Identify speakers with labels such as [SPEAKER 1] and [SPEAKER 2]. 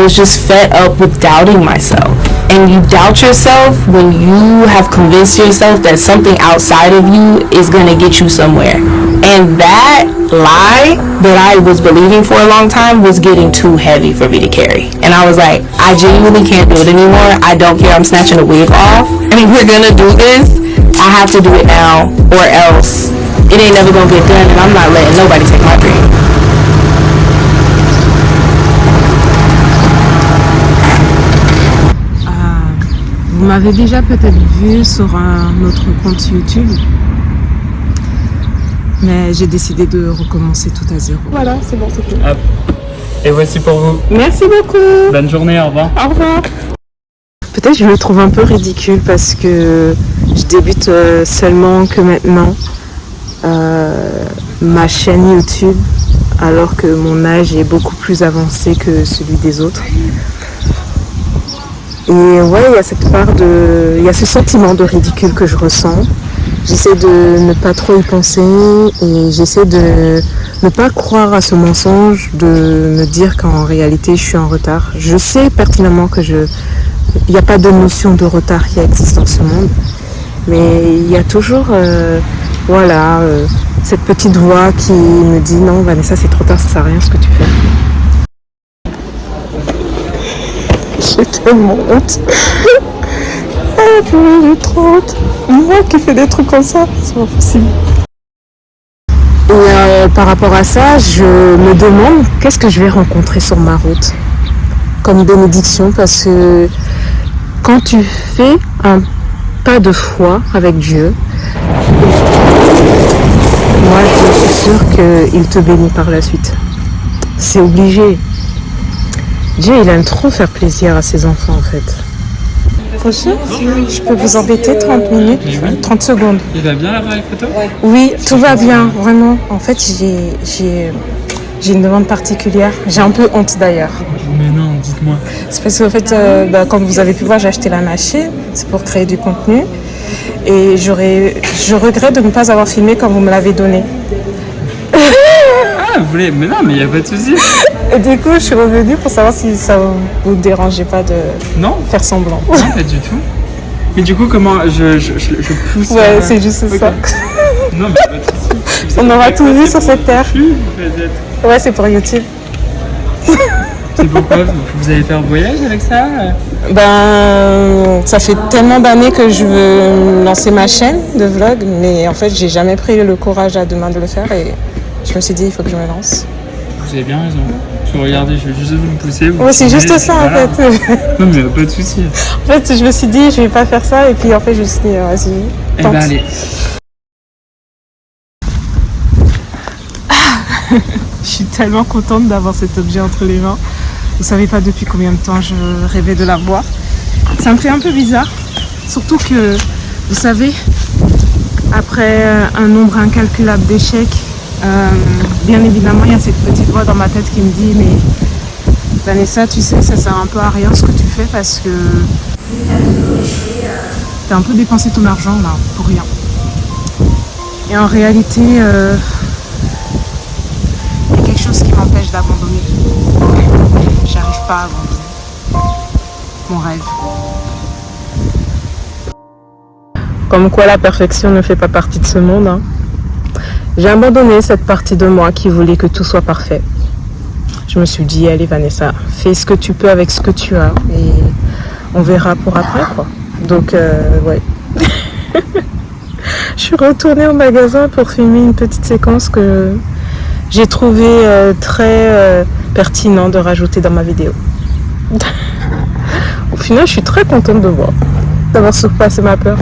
[SPEAKER 1] was just fed up with doubting myself. And you doubt yourself when you have convinced yourself that something outside of you is going to get you somewhere. And that lie that I was believing for a long time was getting too heavy for me to carry. And I was like, I genuinely can't do it anymore. I don't care. I'm snatching a wig off. I mean, we're going to do this. I have to do it now or else it ain't never going to get done. And I'm not letting nobody take my dream.
[SPEAKER 2] Vous m'avez déjà peut-être vu sur un autre compte YouTube, mais j'ai décidé de recommencer tout à zéro. Voilà, c'est bon, c'est tout.
[SPEAKER 3] Hop. Et voici pour vous.
[SPEAKER 2] Merci beaucoup.
[SPEAKER 3] Bonne journée, au revoir.
[SPEAKER 2] Au revoir. Peut-être je le trouve un peu ridicule parce que je débute seulement que maintenant ma chaîne YouTube, alors que mon âge est beaucoup plus avancé que celui des autres. Et ouais, il y a cette part de... il y a ce sentiment de ridicule que je ressens. J'essaie de ne pas trop y penser et j'essaie de ne pas croire à ce mensonge, de me dire qu'en réalité je suis en retard. Je sais pertinemment que il n'y a pas de notion de retard qui existe dans ce monde, mais il y a toujours cette petite voix qui me dit non Vanessa, c'est trop tard, ça sert à rien ce que tu fais. J'ai tellement honte. J'ai trop honte. Moi qui fais des trucs comme ça, c'est pas possible. Et par rapport à ça, je me demande qu'est-ce que je vais rencontrer sur ma route comme bénédiction, parce que quand tu fais un pas de foi avec Dieu, moi je suis sûre qu'il te bénit par la suite. C'est obligé. Dieu, il aime trop faire plaisir à ses enfants en fait. Bonjour, je peux vous embêter 30 minutes, 30 secondes.
[SPEAKER 3] Il va bien là-bas les photos?
[SPEAKER 2] Oui, tout va bien, vraiment. En fait, j'ai une demande particulière. J'ai un peu honte d'ailleurs.
[SPEAKER 3] Mais non, dites-moi.
[SPEAKER 2] C'est parce qu'en fait, comme vous avez pu voir, j'ai acheté la machine. C'est pour créer du contenu. Et je regrette de ne pas avoir filmé quand vous me l'avez donné.
[SPEAKER 3] Ah, vous voulez? Mais non, mais il n'y a pas de souci.
[SPEAKER 2] Et du coup, je suis revenue pour savoir si ça vous dérangeait pas de faire semblant.
[SPEAKER 3] Non, pas du tout. Mais du coup, comment je pousse?
[SPEAKER 2] Ouais, c'est juste ça.
[SPEAKER 3] Non, mais pas de souci.
[SPEAKER 2] On aura tout vu sur cette terre. Ouais, c'est pour YouTube.
[SPEAKER 3] C'est pourquoi vous allez faire un voyage avec ça?
[SPEAKER 2] Ça fait tellement d'années que je veux lancer ma chaîne de vlog, mais en fait, j'ai jamais pris le courage à deux mains de le faire et je me suis dit, il faut que je me lance.
[SPEAKER 3] Vous avez bien raison. Regardez, je vais juste vous pousser.
[SPEAKER 2] Ouais, c'est juste ça en fait.
[SPEAKER 3] Non, mais pas de souci.
[SPEAKER 2] En fait, je me suis dit, je vais pas faire ça, et puis en fait, je me suis dit, vas-y.
[SPEAKER 3] Eh ben, allez.
[SPEAKER 2] Je suis tellement contente d'avoir cet objet entre les mains. Vous savez pas depuis combien de temps je rêvais de l'avoir. Ça me fait un peu bizarre, surtout que, vous savez, après un nombre incalculable d'échecs, bien évidemment, il y a cette petite voix dans ma tête qui me dit mais Vanessa, tu sais, ça sert un peu à rien ce que tu fais parce que t'as un peu dépensé ton argent là, pour rien. Et en réalité, il y a quelque chose qui m'empêche d'abandonner. J'arrive pas à abandonner mon rêve. Comme quoi la perfection ne fait pas partie de ce monde, hein. J'ai abandonné cette partie de moi qui voulait que tout soit parfait. Je me suis dit, allez Vanessa, fais ce que tu peux avec ce que tu as et on verra pour après quoi. Donc ouais. Je suis retournée au magasin pour filmer une petite séquence que j'ai trouvé très pertinent de rajouter dans ma vidéo. Au final, je suis très contente de voir, d'avoir surpassé ma peur.